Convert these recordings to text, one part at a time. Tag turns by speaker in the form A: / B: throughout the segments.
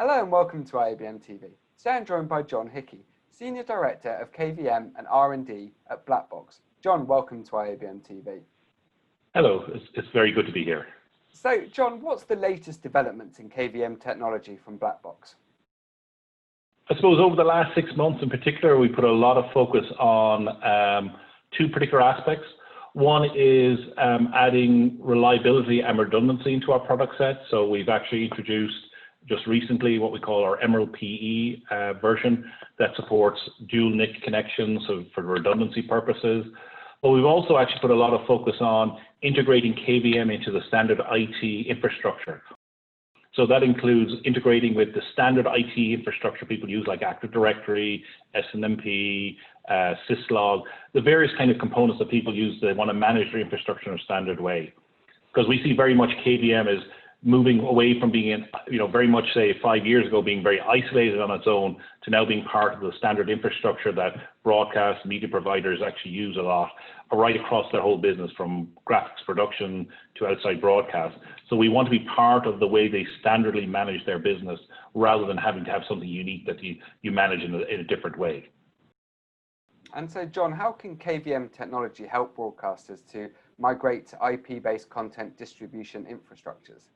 A: Hello and welcome to IABM TV. Today I'm joined by John Hickey, Senior Director of KVM and R&D at BlackBox. John, welcome to IABM TV.
B: Hello, it's very good to be here.
A: So, John, what's the latest developments in KVM technology from BlackBox?
B: I suppose over the last 6 months in particular, we put a lot of focus on two particular aspects. One is adding reliability and redundancy into our product set. So we've actually introduced just recently what we call our Emerald PE version that supports dual NIC connections for redundancy purposes. But we've also actually put a lot of focus on integrating KVM into the standard IT infrastructure. So that includes integrating with the standard IT infrastructure people use like Active Directory, SNMP, syslog, the various kind of components that people use that want to manage their infrastructure in a standard way. Because we see very much KVM as moving away from being, very much say 5 years ago, being very isolated on its own to now being part of the standard infrastructure that broadcast media providers actually use a lot, right across their whole business from graphics production to outside broadcast. So we want to be part of the way they standardly manage their business rather than having to have something unique that you manage in a different way.
A: And so, John, how can KVM technology help broadcasters to migrate to IP-based content distribution infrastructures?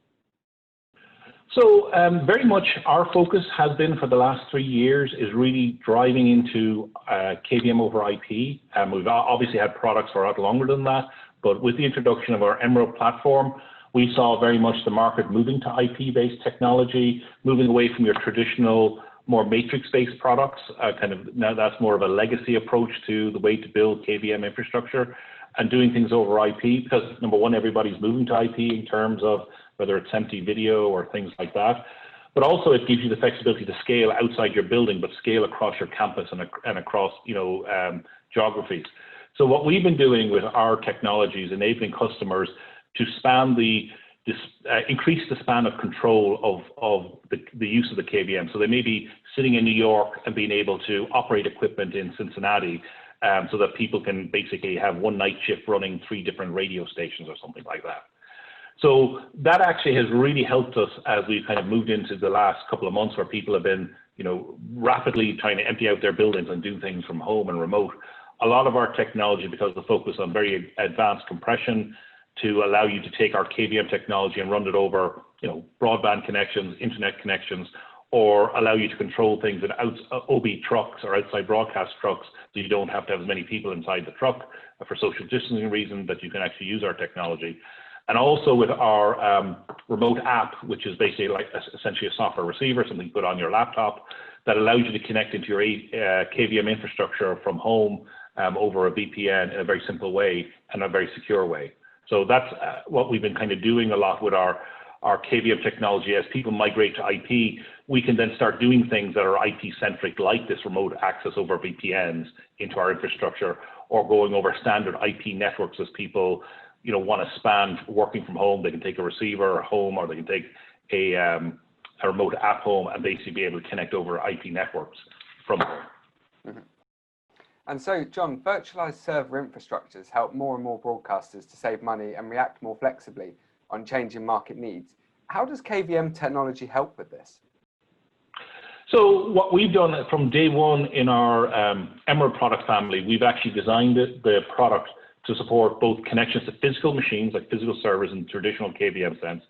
B: So very much our focus has been for the last 3 years is really driving into KVM over IP. We've obviously had products for a lot longer than that, but with the introduction of our Emerald platform, we saw very much the market moving to IP-based technology, moving away from your traditional, more matrix-based products. Now that's more of a legacy approach to the way to build KVM infrastructure and doing things over IP because, number one, everybody's moving to IP in terms of whether it's empty video or things like that. But also it gives you the flexibility to scale outside your building, but scale across your campus and across, geographies. So what we've been doing with our technology is enabling customers to span increase the span of control of the use of the KVM. So they may be sitting in New York and being able to operate equipment in Cincinnati so that people can basically have one night shift running 3 different radio stations or something like that. So that actually has really helped us as we've kind of moved into the last couple of months where people have been, rapidly trying to empty out their buildings and do things from home and remote. A lot of our technology, because of the focus on very advanced compression to allow you to take our KVM technology and run it over, broadband connections, internet connections, or allow you to control things in OB trucks or outside broadcast trucks so you don't have to have as many people inside the truck for social distancing reasons that you can actually use our technology. And also with our remote app, which is basically like essentially a software receiver, something you put on your laptop that allows you to connect into your KVM infrastructure from home over a VPN in a very simple way and a very secure way. So that's what we've been kind of doing a lot with our KVM technology. As people migrate to IP, we can then start doing things that are IP-centric, like this remote access over VPNs into our infrastructure, or going over standard IP networks as people want to span working from home. They can take a receiver home, or they can take a remote app home and basically be able to connect over IP networks from home.
A: Mm-hmm. And so, John, virtualized server infrastructures help more and more broadcasters to save money and react more flexibly on changing market needs. How does KVM technology help with this?
B: So what we've done from day one in our Emerald product family, we've actually designed the product to support both connections to physical machines, like physical servers in traditional KVM sense,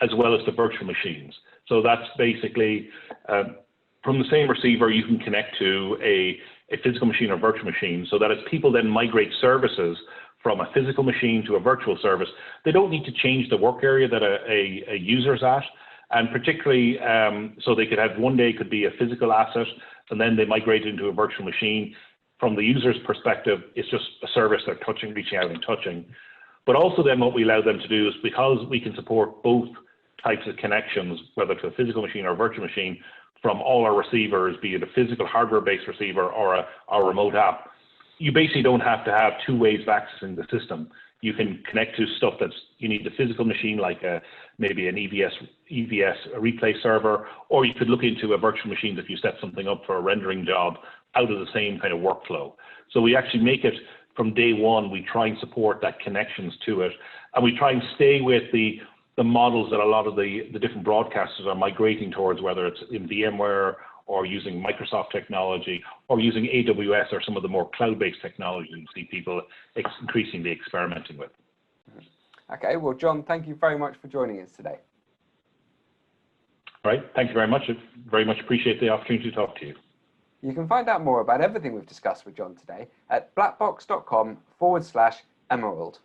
B: as well as to virtual machines. So that's basically from the same receiver, you can connect to a physical machine or virtual machine, so that as people then migrate services from a physical machine to a virtual service, they don't need to change the work area that a user's at. And particularly, so they could have one day could be a physical asset, and then they migrate into a virtual machine. From the user's perspective, it's just a service they're touching, reaching out and touching. But also then what we allow them to do is, because we can support both types of connections, whether to a physical machine or a virtual machine, from all our receivers, be it a physical hardware-based receiver or a remote app, you basically don't have to have 2 ways of accessing the system. You can connect to stuff you need the physical machine, like maybe an EVS replay server, or you could look into a virtual machine if you set something up for a rendering job out of the same kind of workflow. So we actually make it from day one, we try and support that connections to it, and we try and stay with the the models that a lot of the different broadcasters are migrating towards, whether it's in VMware or using Microsoft technology or using AWS or some of the more cloud-based technology you see people increasingly experimenting with.
A: Okay, well, John, thank you very much for joining us today.
B: All right, thank you very much. I very much appreciate the opportunity to talk to you.
A: You can find out more about everything we've discussed with John today at blackbox.com/emerald.